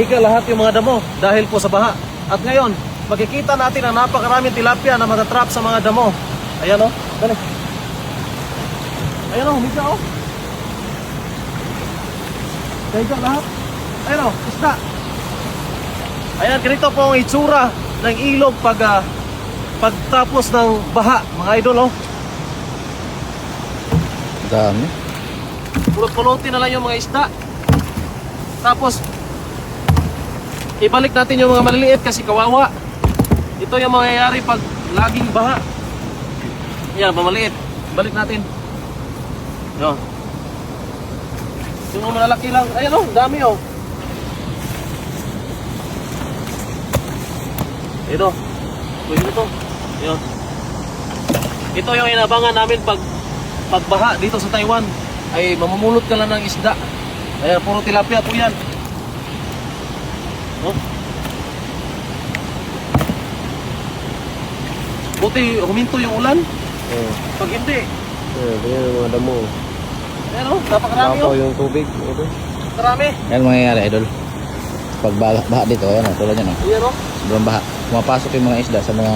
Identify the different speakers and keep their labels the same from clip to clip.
Speaker 1: Ika lahat yung mga damo dahil po sa baha. At ngayon, makikita natin ang napakaraming tilapia na matatrap sa mga damo. Ayan o, dali. Ayan o, humika o. Kaya lahat. Ayan o, isda. Ayan, ganito po ang itsura ng ilog pagtapos ng baha, mga idol o.
Speaker 2: Dami.
Speaker 1: Pulot-pulutin na lang yung mga isda. Tapos ibalik natin yung mga maliliit kasi kawawa. Ito yung mangyayari pag laging baha. Yan, mamaliit. Balik natin. Yo. Yung mga malalaki lang. Ayan o, dami o. Ito. Pwede ito. Yan. Ito yung inabangan namin pagbaha dito sa Taiwan. Ay mamumulot ka lang ng isda. Ayan, puro tilapia po yan. No? Buti huminto yung ulan. Pag hindi,
Speaker 2: Ganyan ang mga damo.
Speaker 1: ayan o, napakarami o.
Speaker 2: Yung tubig. Ito.
Speaker 1: Karami.
Speaker 2: Yan mangyayari, idol. Pag baha dito, ayan o, tulad yan o.
Speaker 1: Ayan o.
Speaker 2: Sobrang baha. Pumapasok yung mga isda sa mga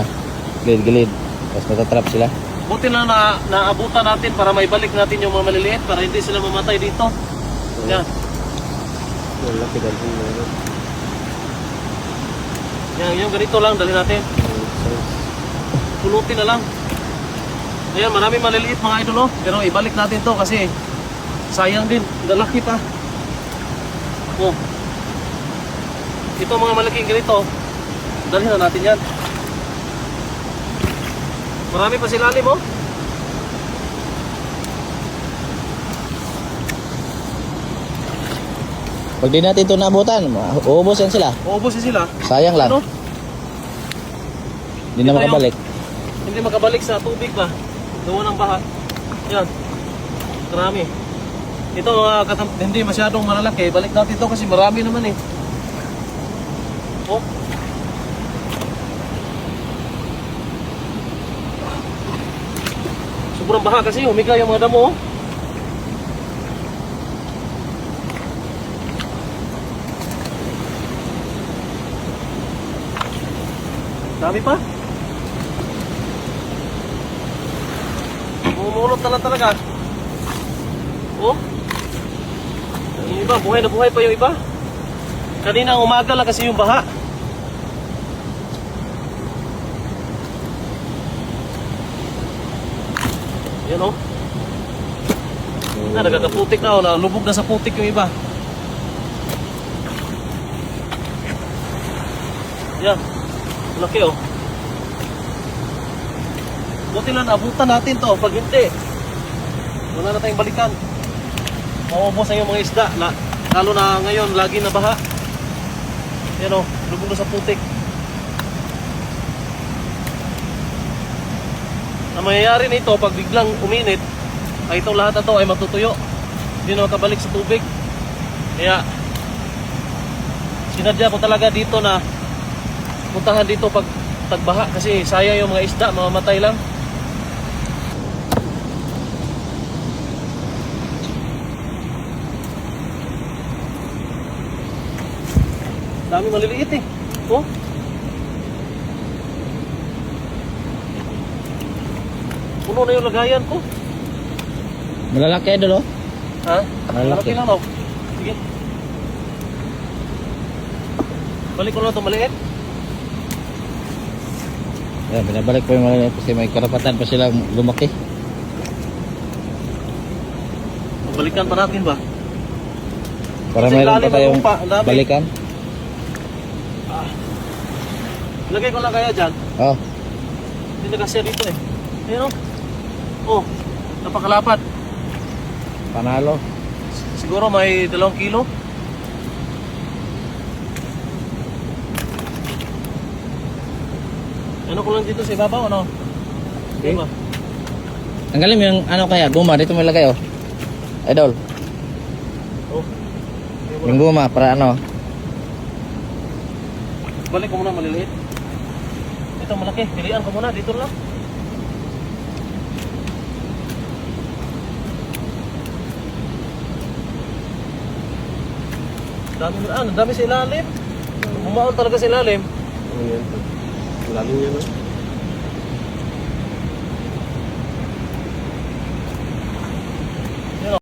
Speaker 2: gilid-gilid. Tapos natatrap sila.
Speaker 1: Buti na naabutan natin para maibalik natin yung mga maliliit para hindi sila mamatay dito. Yan.
Speaker 2: Laki dali.
Speaker 1: Yan, yung ganito lang, dali natin. Pulutin na lang. Ayan, maraming maliliit mga idol, oh. Pero ibalik natin to kasi sayang din, dalaki pa. Oh. Ito mga malaking ganito, dalhin na natin yan. Marami pa sila lalim, oh.
Speaker 2: Pag di natin ito naabutan, uubos yan sila.
Speaker 1: Uubusin sila.
Speaker 2: Sayang lang.
Speaker 1: Ano?
Speaker 2: Hindi na
Speaker 1: Ito
Speaker 2: makabalik.
Speaker 1: Hindi makabalik sa tubig ba? Gawa ng baha. Yan. Marami. Ito mga hindi masyadong malalaki. Balik natin ito kasi marami naman eh. Oh. Sobrang baha kasi humiga yung mga damo. Oh. Dami pa. Umulot na lang talaga. Oh. Yung iba, buhay na buhay pa yung iba. Kanina umaga lang kasi yung baha. Yan oh. Nagkakaputik na oh. Lubog na sa putik yung iba. Yan. Laki oh. Buti lang abutan natin to. Pag hindi, wala na tayong balikan. Maubos na yung mga isda. Lalo na ngayon, lagi na baha. Yan o, lubog na sa putik. Ang mangyayari nito, pag biglang uminit, ay itong lahat na to ay matutuyo. Hindi na makabalik sa tubig. Kaya, sinadya ko talaga dito na puntahan dito pag tagbaha kasi sayang yung mga isda, mamamatay lang. Dami maliliit eh. Oh. Puno na yung lagayan ko.
Speaker 2: Malalaki, idol, oh.
Speaker 1: Ha?
Speaker 2: Malaki.
Speaker 1: Malaki lang oh. Sige. Balik ko lang ito maliit.
Speaker 2: Ayan, binabalik po yung mga kasi may karapatan pa silang lumaki.
Speaker 1: Balikan pa natin ba?
Speaker 2: Para
Speaker 1: Kasi
Speaker 2: mayroon
Speaker 1: ilalim
Speaker 2: pa
Speaker 1: ng
Speaker 2: tayong
Speaker 1: lupa, ang dami.
Speaker 2: balikan.
Speaker 1: Lagay ko lang kaya dyan.
Speaker 2: Oh,
Speaker 1: Hindi na kasi dito eh. Ayun oh. Oh, napakalapat.
Speaker 2: panalo.
Speaker 1: Siguro may 2 kilo. Ano ko lang dito sa ibabaw, ano?
Speaker 2: Okay.
Speaker 1: Diba?
Speaker 2: Tanggalin mo yung ano kaya, guma. Dito may lagay, oh. Idol,
Speaker 1: Oh.
Speaker 2: yung guma para ano.
Speaker 1: Balik ko muna maliliit. Ito malaki. Pilihan ko muna. Dito lang. Dami sa ilalim. Bumaon talaga sa ilalim.
Speaker 3: Ano yan? Malalim yan, no?